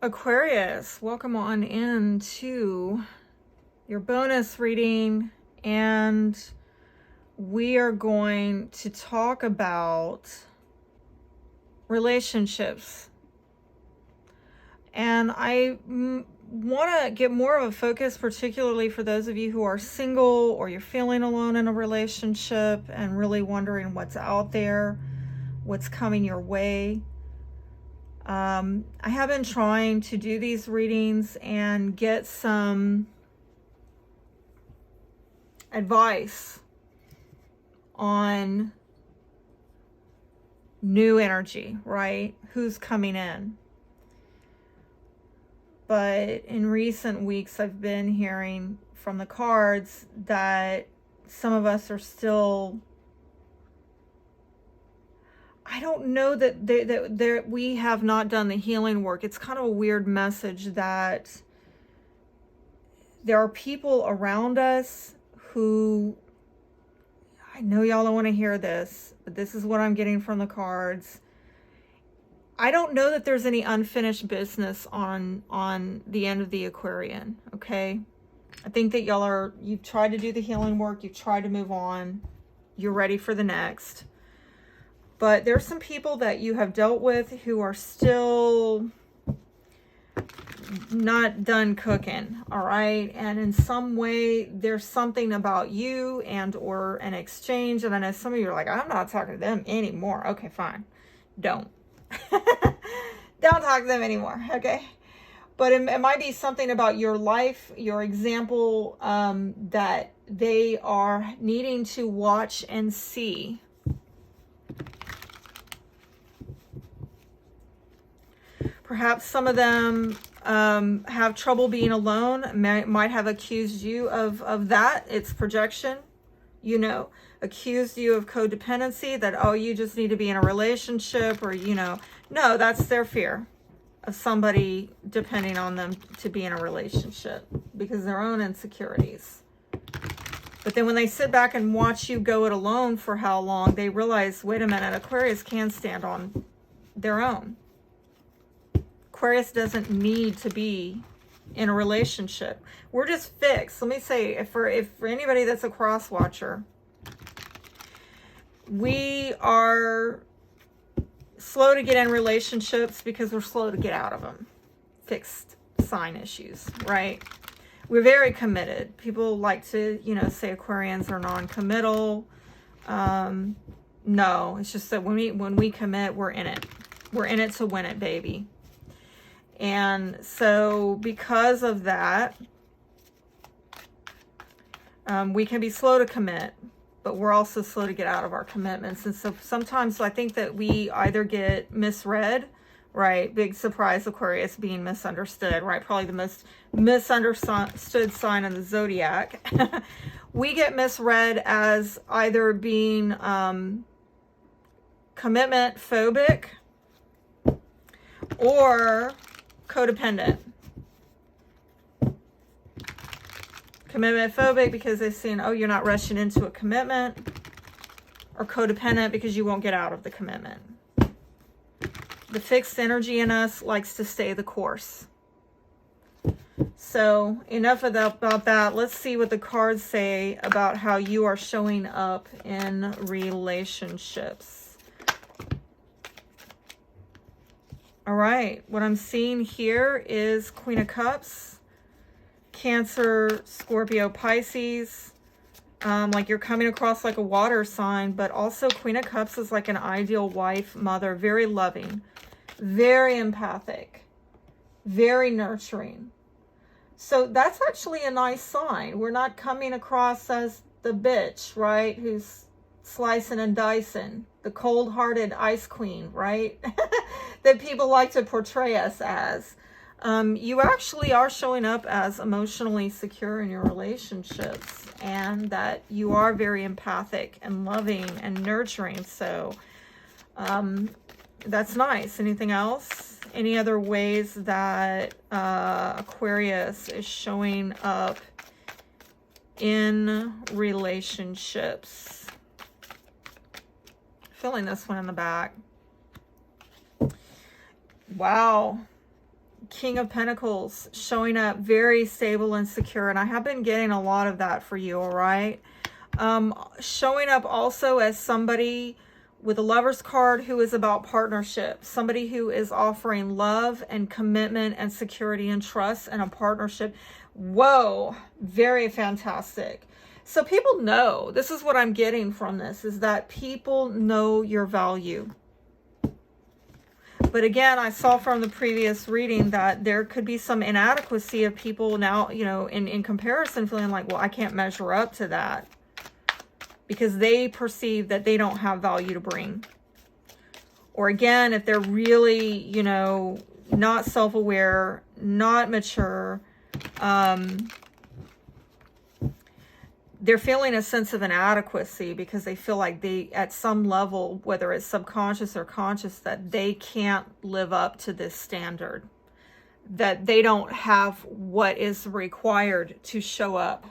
Aquarius, welcome on into your bonus reading, and we are going to talk about relationships. And I want to get more of a focus, particularly for those of you who are single or you're feeling alone in a relationship and really wondering what's out there, what's coming your way. I have been trying to do these readings and get some advice on new energy, right? Who's coming in. But in recent weeks, I've been hearing from the cards that some of us are still, I don't know that we have not done the healing work. It's kind of a weird message that there are people around us who, I know y'all don't want to hear this, but this is what I'm getting from the cards. I don't know that there's any unfinished business on the end of the Aquarian, okay? I think that you've tried to do the healing work, you've tried to move on, you're ready for the next. But there's some people that you have dealt with who are still not done cooking, all right? And in some way, there's something about you and or an exchange. And I know some of you are like, I'm not talking to them anymore. Okay, fine. Don't. Don't talk to them anymore, okay? But it might be something about your life, your example, that they are needing to watch and see. Perhaps some of them have trouble being alone, might have accused you of that. It's projection, accused you of codependency, that, oh, you just need to be in a relationship, or, no, that's their fear of somebody depending on them to be in a relationship because of their own insecurities. But then when they sit back and watch you go it alone for how long, they realize, wait a minute, Aquarius can stand on their own. Aquarius doesn't need to be in a relationship. We're just fixed. Let me say, if for anybody that's a cross watcher, we are slow to get in relationships because we're slow to get out of them. Fixed sign issues, right? We're very committed. People like to, say Aquarians are non-committal. No, it's just that when we commit, we're in it. We're in it to win it, baby. And so because of that, we can be slow to commit, but we're also slow to get out of our commitments. And so sometimes I think that we either get misread, right? Big surprise, Aquarius being misunderstood, right? Probably the most misunderstood sign in the zodiac. We get misread as either being commitment phobic or codependent. Commitment phobic because they're saying, oh, you're not rushing into a commitment, or codependent because you won't get out of the commitment. The fixed energy in us likes to stay the course. So enough about that. Let's see what the cards say about how you are showing up in relationships. All right, what I'm seeing here is Queen of Cups, Cancer, Scorpio, Pisces. Like you're coming across like a water sign, but also Queen of Cups is like an ideal wife, mother, very loving, very empathic, very nurturing. So that's actually a nice sign. We're not coming across as the bitch, right? Who's slicing and dicing, the cold-hearted ice queen, right? That people like to portray us as. You actually are showing up as emotionally secure in your relationships, and that you are very empathic and loving and nurturing. So that's nice. Anything else? Any other ways that Aquarius is showing up in relationships? Feeling this one in the back. Wow. King of Pentacles showing up very stable and secure. And I have been getting a lot of that for you, all right? Showing up also as somebody with a Lover's card who is about partnership. Somebody who is offering love and commitment and security and trust and a partnership. Whoa, very fantastic. So people know, this is what I'm getting from this, is that people know your value. But again, I saw from the previous reading that there could be some inadequacy of people now, you know, in comparison, feeling like, well, I can't measure up to that, because they perceive that they don't have value to bring. Or again, if they're really, you know, not self-aware, not mature, they're feeling a sense of inadequacy because they feel like they, at some level, whether it's subconscious or conscious, that they can't live up to this standard, that they don't have what is required to show up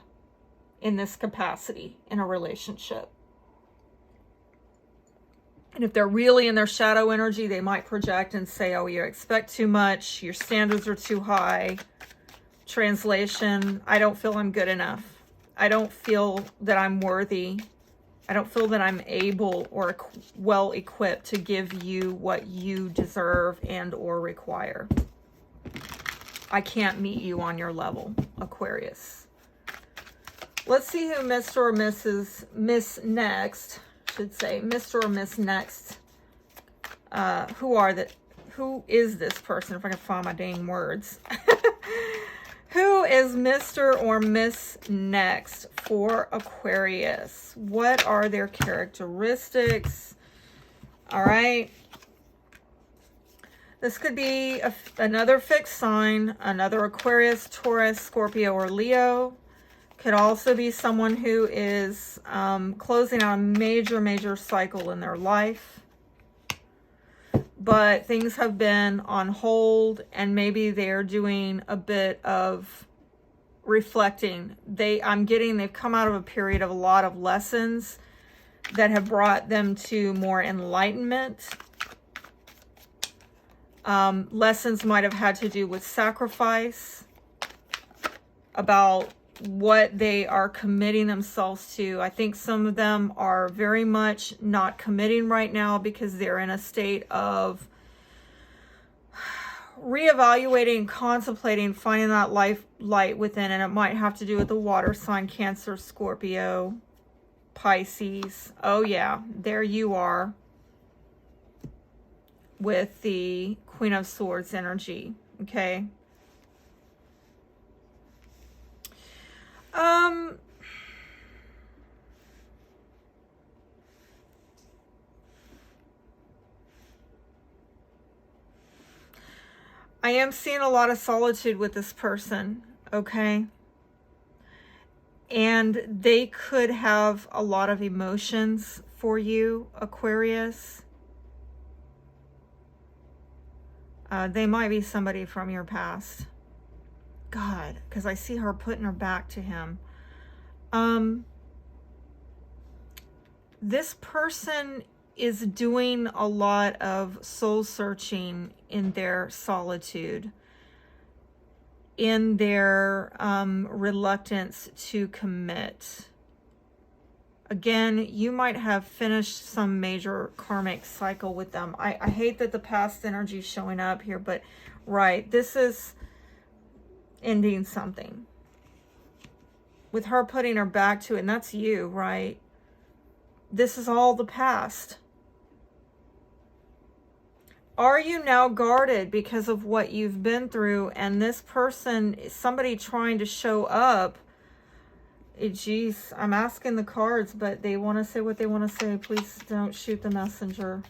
in this capacity in a relationship. And if they're really in their shadow energy, they might project and say, oh, you expect too much, your standards are too high. Translation, I don't feel I'm good enough. I don't feel that I'm worthy. I don't feel that I'm able or well equipped to give you what you deserve and or require. I can't meet you on your level, Aquarius. Let's see who Mr. or Miss Next, should say, Mr. or Miss Next. Who is this person, if I can find my dang words? Who is Mr. or Miss Next for Aquarius? What are their characteristics? All right. This could be another fixed sign, another Aquarius, Taurus, Scorpio, or Leo. Could also be someone who is closing out a major cycle in their life. But things have been on hold, and maybe they're doing a bit of reflecting. I'm getting they've come out of a period of a lot of lessons that have brought them to more enlightenment. Lessons might have had to do with sacrifice, about what they are committing themselves to. I think some of them are very much not committing right now because they're in a state of reevaluating, contemplating, finding that light within. And it might have to do with the water sign, Cancer, Scorpio, Pisces. Oh yeah, there you are with the Queen of Swords energy. Okay. I am seeing a lot of solitude with this person, okay? And they could have a lot of emotions for you, Aquarius. They might be somebody from your past. God, because I see her putting her back to him. This person is doing a lot of soul searching in their solitude, in their reluctance to commit. Again, you might have finished some major karmic cycle with them. I hate that the past energy is showing up here, but right, this is ending something. With her putting her back to it, and that's you, right? This is all the past. Are you now guarded because of what you've been through? And this person, somebody trying to show up. Geez, I'm asking the cards, but they want to say what they want to say. Please don't shoot the messenger.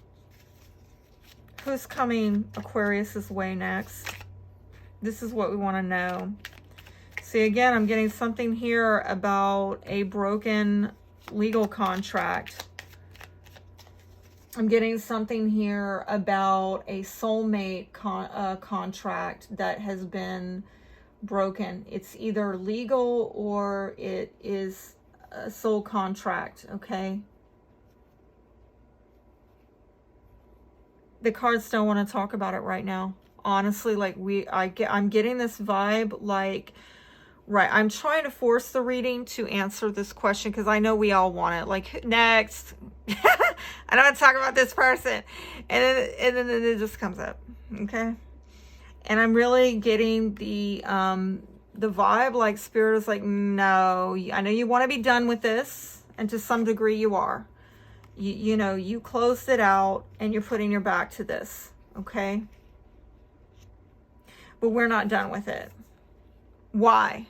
Who's coming Aquarius's way next? This is what we want to know. See, again, I'm getting something here about a broken legal contract. I'm getting something here about a soulmate contract that has been broken. It's either legal or it is a soul contract, okay? The cards don't want to talk about it right now. honestly, like I'm getting this vibe, like, right, I'm trying to force the reading to answer this question because I know we all want it. Like, next. I don't want to talk about this person. And then it just comes up. Okay. And I'm really getting the vibe, like Spirit is like, no, I know you want to be done with this. And to some degree you are. You know, you closed it out and you're putting your back to this. Okay. But we're not done with it. Why?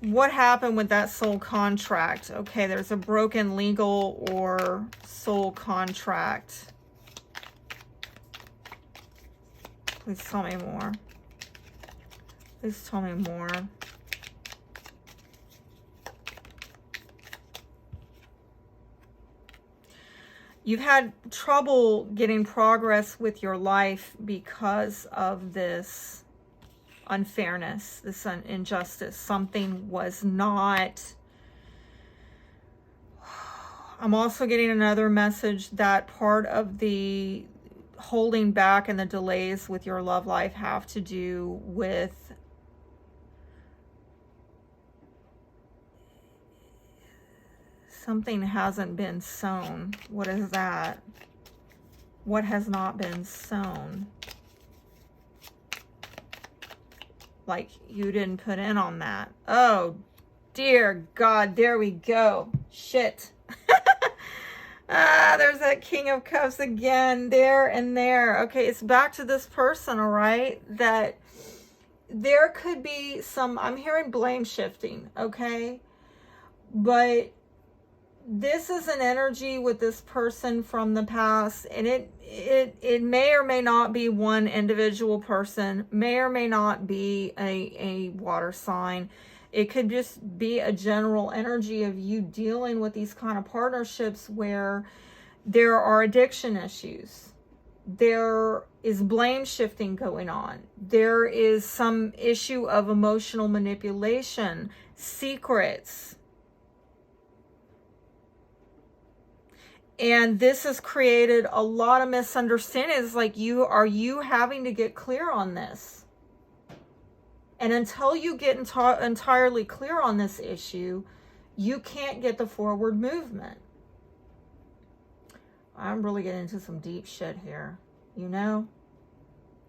What happened with that soul contract? Okay, there's a broken legal or soul contract. Please tell me more. Please tell me more. You've had trouble getting progress with your life because of this unfairness, this injustice. Something was not. I'm also getting another message that part of the holding back and the delays with your love life have to do with something hasn't been sown. What is that? What has not been sown? Like you didn't put in on that. Oh, dear God, there we go. Shit. There's that King of Cups again, there and there. Okay, it's back to this person, all right? That there could be some, I'm hearing blame shifting, okay? But this is an energy with this person from the past, and it may or may not be one individual person, may or may not be a water sign. It could just be a general energy of you dealing with these kind of partnerships where there are addiction issues. There is blame shifting going on. There is some issue of emotional manipulation, secrets. And this has created a lot of misunderstandings. Like, are you having to get clear on this? And until you get entirely clear on this issue, you can't get the forward movement. I'm really getting into some deep shit here. You know?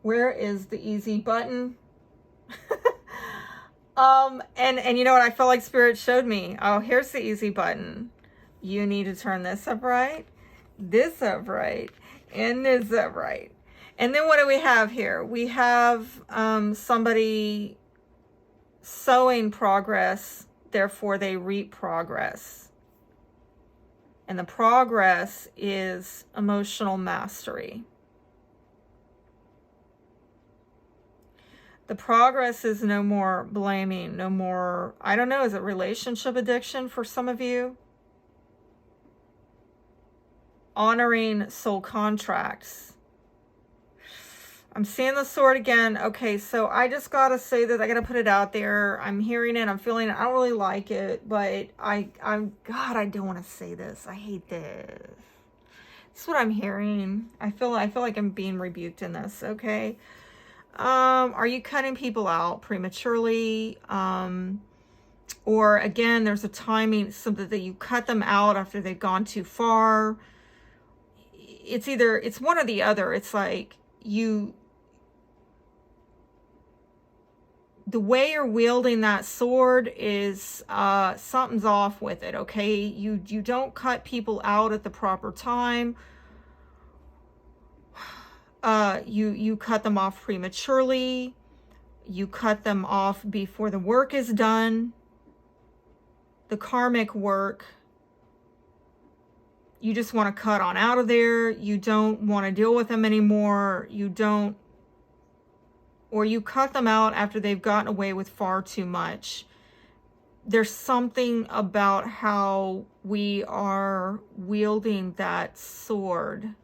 Where is the easy button? And you know what? I felt like Spirit showed me. Oh, here's the easy button. You need to turn this up right, this up right, and this up right. And then what do we have here? We have somebody sowing progress, therefore they reap progress. And the progress is emotional mastery. The progress is no more blaming, no more, I don't know, is it relationship addiction for some of you? Honoring soul contracts. I'm seeing the sword again. Okay, so I just gotta say that I gotta put it out there. I'm hearing it. I'm feeling it. I don't really like it, but I'm God, I don't want to say this. I hate this. This is what I'm hearing. I feel like I'm being rebuked in this. Okay. Are you cutting people out prematurely? Or again, there's a timing so that you cut them out after they've gone too far. It's one or the other. It's like the way you're wielding that sword is something's off with it. Okay, you don't cut people out at the proper time. You cut them off prematurely. You cut them off before the work is done. The karmic work. You just want to cut on out of there. You don't want to deal with them anymore. Or you cut them out after they've gotten away with far too much. There's something about how we are wielding that sword.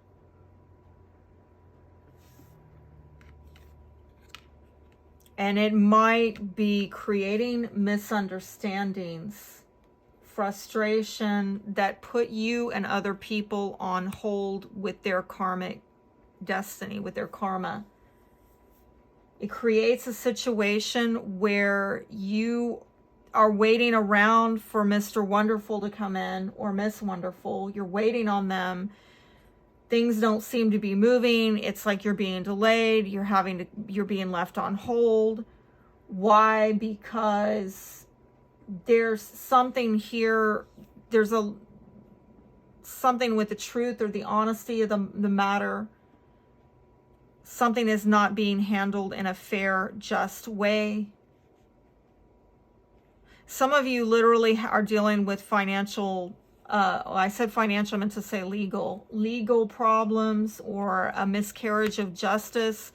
And it might be creating misunderstandings, frustration that put you and other people on hold with their karmic destiny, with their karma. It creates a situation where you are waiting around for Mr. Wonderful to come in, or Miss Wonderful. You're waiting on them. Things don't seem to be moving. It's like you're being delayed. You're being left on hold. Why? Because there's something here. There's something with the truth or the honesty of the matter. Something is not being handled in a fair, just way. Some of you literally are dealing with financial, I said financial, I meant to say legal problems, or a miscarriage of justice.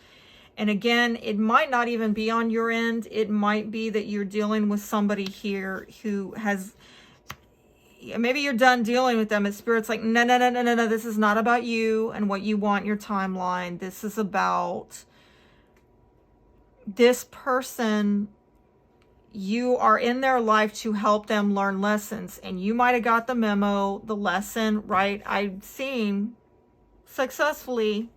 And again, it might not even be on your end. It might be that you're dealing with somebody here who has, maybe you're done dealing with them, and Spirit's like, no, this is not about you and what you want in your timeline. This is about this person. You are in their life to help them learn lessons, and you might have got the memo, the lesson, right? I've seen successfully.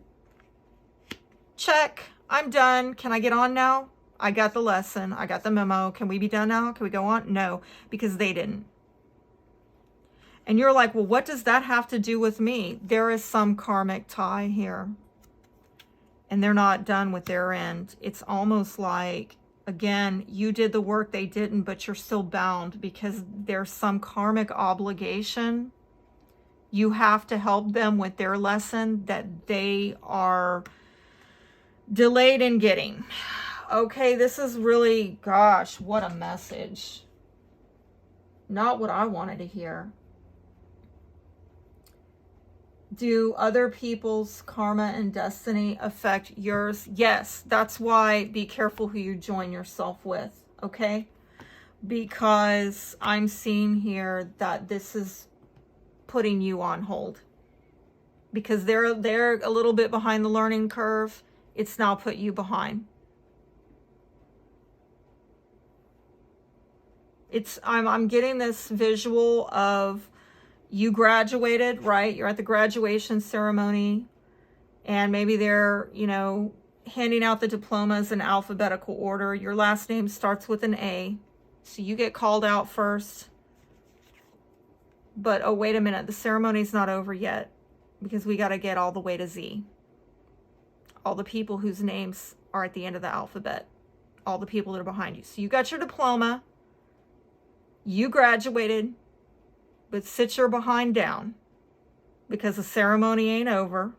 Check. I'm done. Can I get on now? I got the lesson. I got the memo. Can we be done now? Can we go on? No, because they didn't. And you're like, well, what does that have to do with me? There is some karmic tie here, and they're not done with their end. It's almost like, again, you did the work, they didn't, but you're still bound because there's some karmic obligation. You have to help them with their lesson that they are delayed in getting. Okay, this is really, gosh, what a message. Not what I wanted to hear. Do other people's karma and destiny affect yours? Yes, that's why be careful who you join yourself with, okay? Because I'm seeing here that this is putting you on hold. Because they're a little bit behind the learning curve. It's now put you behind. I'm getting this visual of you graduated, right? You're at the graduation ceremony, and maybe they're, handing out the diplomas in alphabetical order. Your last name starts with an A, so you get called out first. But, oh, wait a minute, the ceremony's not over yet, because we got to get all the way to Z. All the people whose names are at the end of the alphabet. All the people that are behind you. So you got your diploma. You graduated. But sit your behind down, because the ceremony ain't over,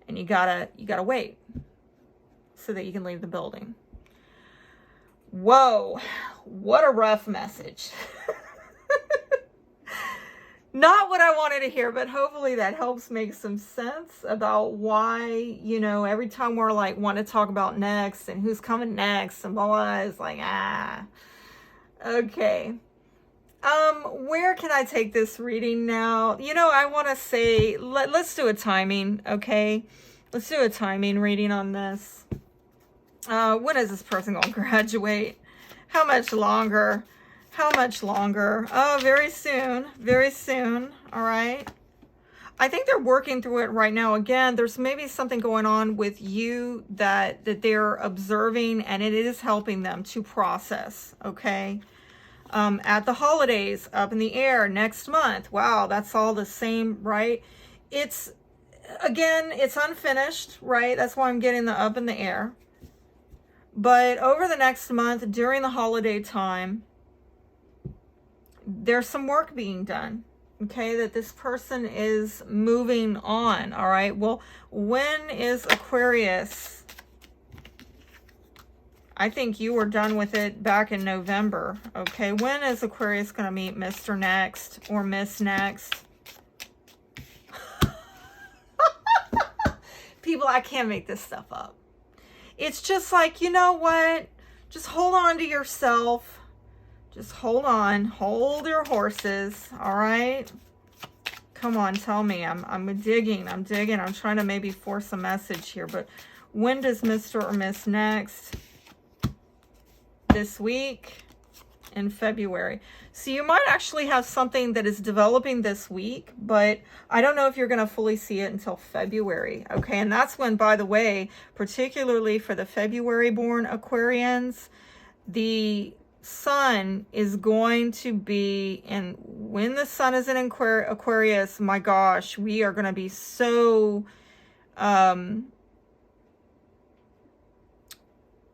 and you gotta wait so that you can leave the building. Whoa, what a rough message. Not what I wanted to hear, but hopefully that helps make some sense about why, every time we're like, want to talk about next and who's coming next and blah, blah, it's like, okay. Where can I take this reading now? I want to say, let's do a timing, okay? Let's do a timing reading on this. When is this person going to graduate? How much longer? How much longer? Oh, very soon. Very soon. All right. I think they're working through it right now. Again, there's maybe something going on with you that they're observing, and it is helping them to process, okay? At the holidays, up in the air next month. Wow, that's all the same, right? It's unfinished, right? That's why I'm getting the up in the air. But over the next month, during the holiday time, there's some work being done, okay? That this person is moving on, all right? Well, when is Aquarius? I think you were done with it back in November. Okay, when is Aquarius going to meet Mr. Next or Miss Next? People, I can't make this stuff up. It's just like, you know what? Just hold on to yourself. Just hold on. Hold your horses, all right? Come on, tell me. I'm digging. I'm trying to maybe force a message here, but when does Mr. or Miss Next? This week, in February. So you might actually have something that is developing this week, but I don't know if you're going to fully see it until February. Okay. And that's when, by the way, particularly for the February born Aquarians, the sun is going to be, and when the sun is in Aquarius, my gosh, we are going to be so,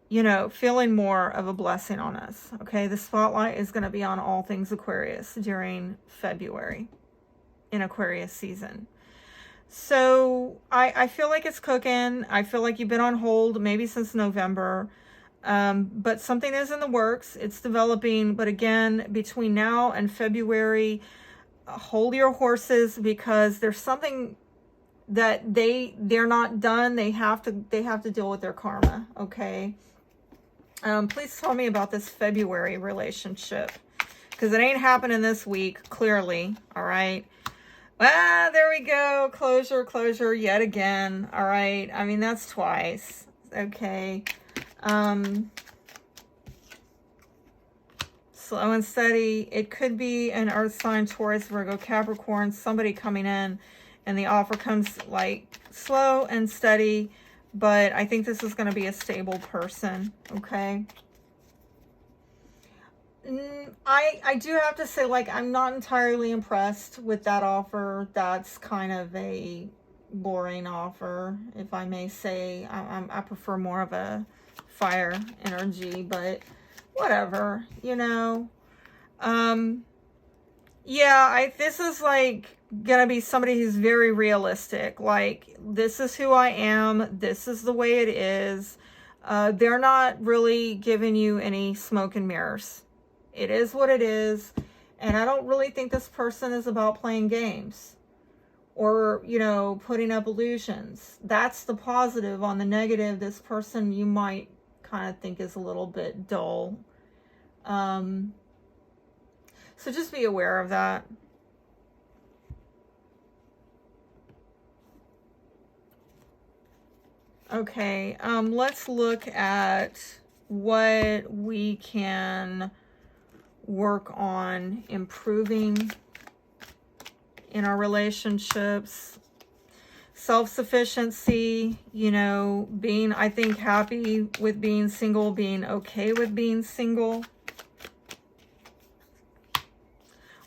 you know, feeling more of a blessing on us. Okay. The spotlight is going to be on all things Aquarius during February in Aquarius season. So I feel like it's cooking. I feel like you've been on hold maybe since November. But something is in the works. It's developing. But again, between now and February, hold your horses, because there's something that they're not done. They have to deal with their karma. Okay. Please tell me about this February relationship, because it ain't happening this week, clearly. All right. Ah, there we go. Closure yet again. All right. I mean, that's twice. Okay. Slow and steady. It could be an earth sign, Taurus, Virgo, Capricorn, somebody coming in, and the offer comes like slow and steady, but I think this is going to be a stable person. Okay. I do have to say, like, I'm not entirely impressed with that offer. That's kind of a boring offer, if I may say. I prefer more of a fire energy, but whatever, you know. Yeah, this is like gonna be somebody who's very realistic. Like, this is who I am. This is the way it is. They're not really giving you any smoke and mirrors. It is what it is. And I don't really think this person is about playing games or, you know, putting up illusions. That's the positive. On the negative, this person you might kind of think is a little bit dull. So just be aware of that. Okay, let's look at what we can work on improving in our relationships. Self-sufficiency, you know, being, I think, happy with being single, being okay with being single.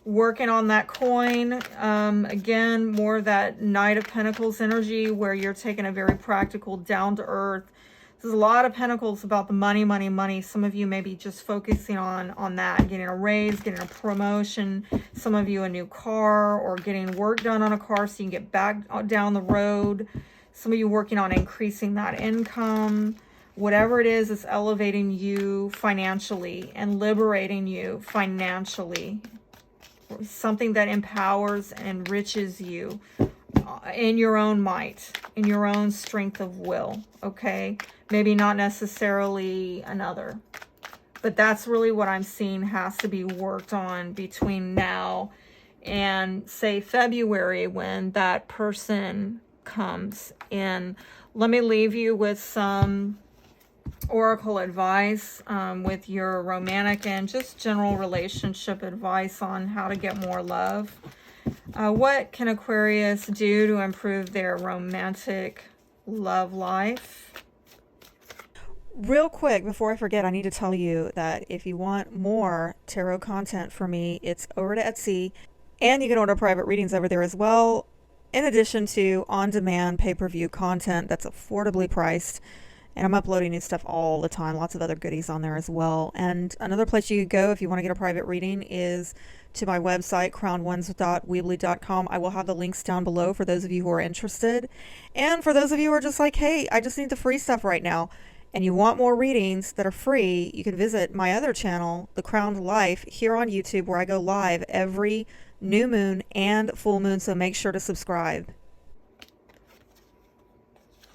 Working on that coin. Again, more of that Knight of Pentacles energy, where you're taking a very practical, down-to-earth. There's a lot of Pentacles about the money. Some of you may be just focusing on that, getting a raise, getting a promotion. Some of you a new car, or getting work done on a car so you can get back down the road. Some of you working on increasing that income. Whatever it is, it's elevating you financially and liberating you financially. Something that empowers and enriches you in your own might, in your own strength of will. Okay, maybe not necessarily another, but that's really what I'm seeing has to be worked on between now and, say, February, when that person comes in. Let me leave you with some oracle advice with your romantic and just general relationship advice on how to get more love. What can Aquarius do to improve their romantic love life? Real quick, before I forget, I need to tell you that if you want more tarot content from me, it's over to Etsy, and you can order private readings over there as well, in addition to on-demand pay-per-view content that's affordably priced. And I'm uploading new stuff all the time. Lots of other goodies on there as well. And another place you could go if you want to get a private reading is to my website, crownones.weebly.com. I will have the links down below for those of you who are interested. And for those of you who are just like, hey, I just need the free stuff right now, and you want more readings that are free, you can visit my other channel, The Crowned Life, here on YouTube, where I go live every new moon and full moon. So make sure to subscribe.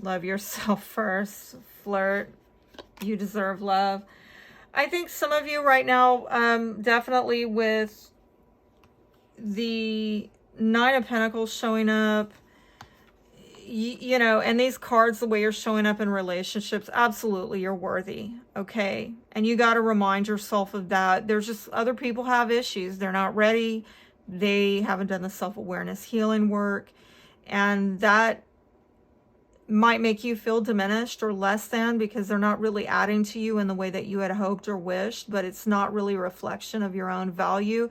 Love yourself first. Flirt. You deserve love. I think some of you right now, definitely with the Nine of Pentacles showing up, you know, and these cards, the way you're showing up in relationships, absolutely, you're worthy, okay? And you got to remind yourself of that. There's just other people have issues. They're not ready. They haven't done the self-awareness healing work. And that might make you feel diminished or less than because they're not really adding to you in the way that you had hoped or wished, but it's not really a reflection of your own value.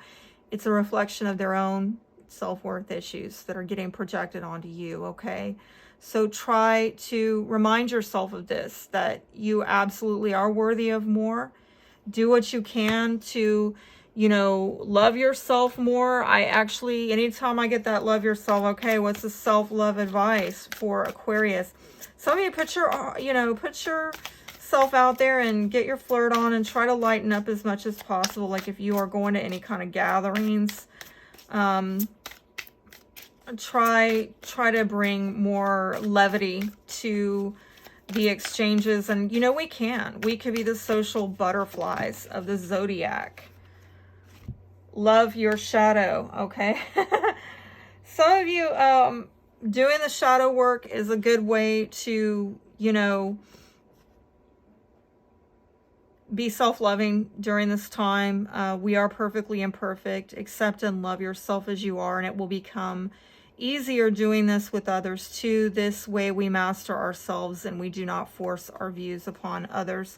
It's a reflection of their own self-worth issues that are getting projected onto you, okay? So try to remind yourself of this, that you absolutely are worthy of more. Do what you can to, you know, love yourself more. I actually, anytime I get that love yourself, okay, what's the self-love advice for Aquarius? Some of you put your, you know, put yourself out there and get your flirt on and try to lighten up as much as possible. Like if you are going to any kind of gatherings, try to bring more levity to the exchanges. And you know, we could be the social butterflies of the zodiac. Love your shadow, okay? Some of you doing the shadow work is a good way to, you know, be self-loving during this time. We are perfectly imperfect. Accept and love yourself as you are, and it will become easier doing this with others too. This way we master ourselves and we do not force our views upon others.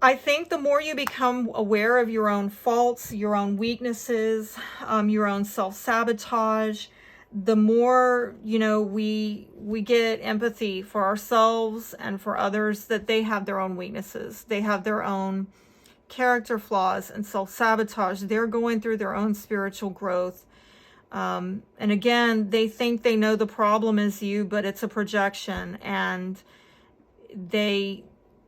I think the more you become aware of your own faults, your own weaknesses, your own self-sabotage, the more, you know, we get empathy for ourselves and for others, that they have their own weaknesses. They have their own character flaws and self-sabotage. They're going through their own spiritual growth. And again, they think they know the problem is you, but it's a projection. And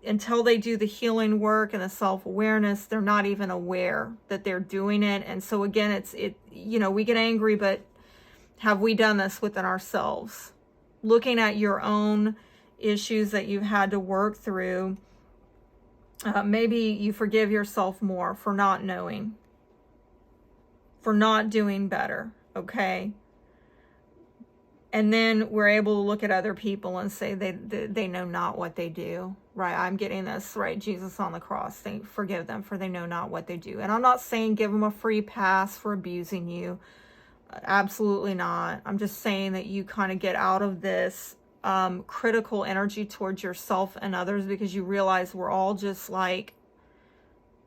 until they do the healing work and the self-awareness, they're not even aware that they're doing it. And so again, you know, we get angry, but have we done this within ourselves? Looking at your own issues that you've had to work through, maybe you forgive yourself more for not knowing, for not doing better, okay? And then we're able to look at other people and say they know not what they do, right? I'm getting this, right? Jesus on the cross, forgive them for they know not what they do. And I'm not saying give them a free pass for abusing you. Absolutely not. I'm just saying that you kind of get out of this critical energy towards yourself and others, because you realize we're all just like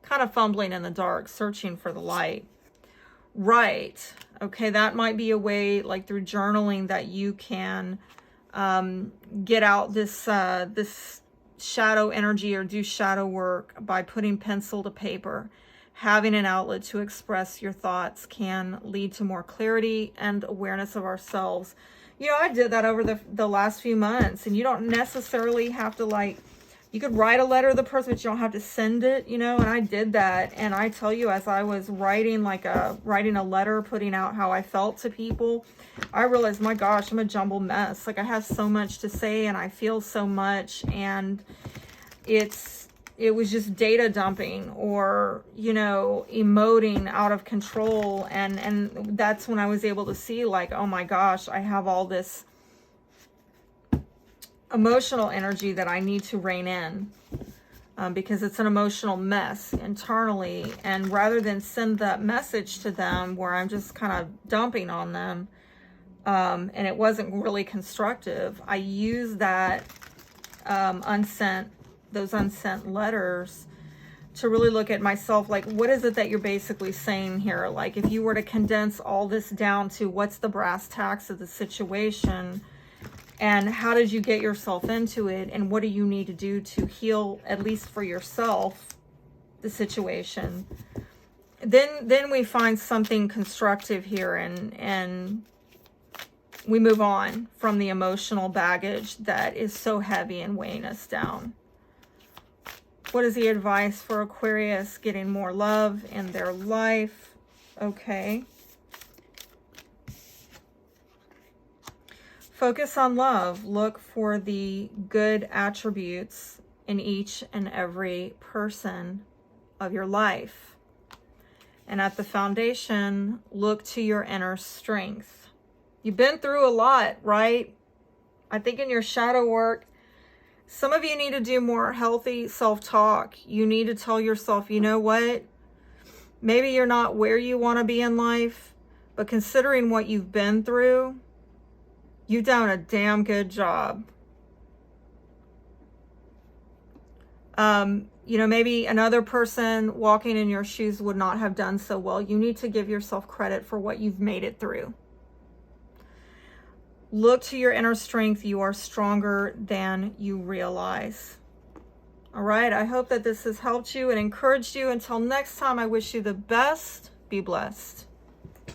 kind of fumbling in the dark, searching for the light. Right. Okay, that might be a way, like through journaling, that you can get out this this shadow energy or do shadow work by putting pencil to paper. Having an outlet to express your thoughts can lead to more clarity and awareness of ourselves. You know, I did that over the last few months, and you don't necessarily have to, like, you could write a letter to the person, but you don't have to send it, you know, and I did that. And I tell you, as I was writing a letter, putting out how I felt to people, I realized, my gosh, I'm a jumbled mess. Like, I have so much to say and I feel so much, and it was just data dumping or, you know, emoting out of control. And that's when I was able to see, like, oh my gosh, I have all this emotional energy that I need to rein in, because it's an emotional mess internally. And rather than send that message to them where I'm just kind of dumping on them, and it wasn't really constructive, I use that those unsent letters to really look at myself, like, what is it that you're basically saying here? Like, if you were to condense all this down to what's the brass tacks of the situation, and how did you get yourself into it, and what do you need to do to heal, at least for yourself, the situation, then we find something constructive here, and we move on from the emotional baggage that is so heavy and weighing us down. What is the advice for Aquarius getting more love in their life? Okay. Focus on love. Look for the good attributes in each and every person of your life. And at the foundation, look to your inner strength. You've been through a lot, right? I think in your shadow work, some of you need to do more healthy self-talk. You need to tell yourself, you know what? Maybe you're not where you want to be in life, but considering what you've been through, you've done a damn good job. You know, maybe another person walking in your shoes would not have done so well. You need to give yourself credit for what you've made it through. Look to your inner strength. You are stronger than you realize. All right, I hope that this has helped you and encouraged you. Until next time, I wish you the best. Be blessed.